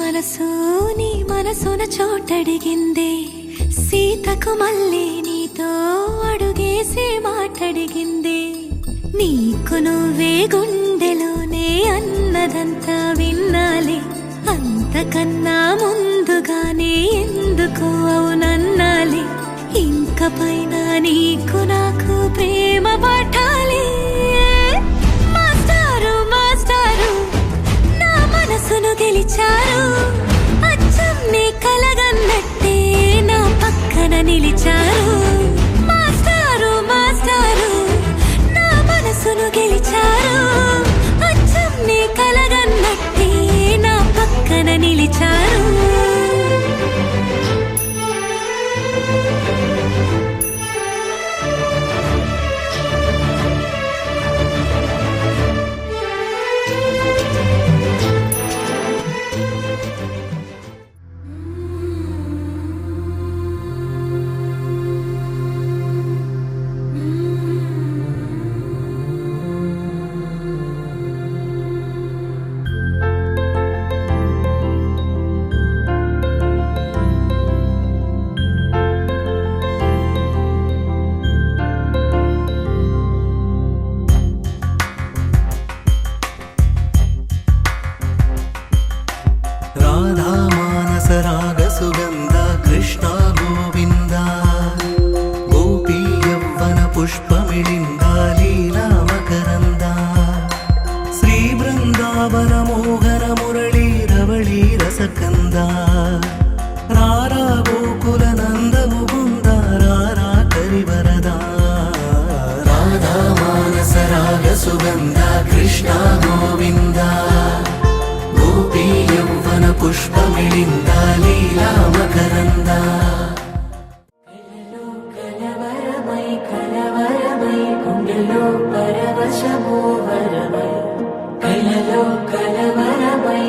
మనసు నీ మనసున చోటడిగిందే సీతకు మళ్ళీ నీతో అడుగేసి మాటడిగిందే నీకు నువ్వే గుండెలోనే అన్నదంతా విన్నాలే అంతకన్నా ముందుగానే ఎందుకు అవునన్నాలే ఇంక పైన నీకు నాకు ప్రేమ పాఠాలే మాస్టారు మాస్టారు నా మనసును గెలిచారు అచ్చం నీ కలగన్నట్టే నా పక్కన నిలిచారు మాస్టారు మాస్టారు నా మనసును గెలిచారు అచ్చం నీ కలగన్నట్టే నా పక్కన నిలిచారు రాగ సుగంధ కృష్ణ గోవింద గోపీ యవ్వన పుష్పమిళింద లీలా మకరంద శ్రీ బృందావన మోహన మురళీ రవళీ రసకంద రారా గోకుల నంద ముకుంద రారా కరివరద రాధా మానస రాగ సుగంధ కృష్ణ గోవింద గోపీ యవ్వన పుష్పమిళింద లీలా మకరంద కలవరమై గుండెలో పరవశమో వరమై కలలో కలవరమై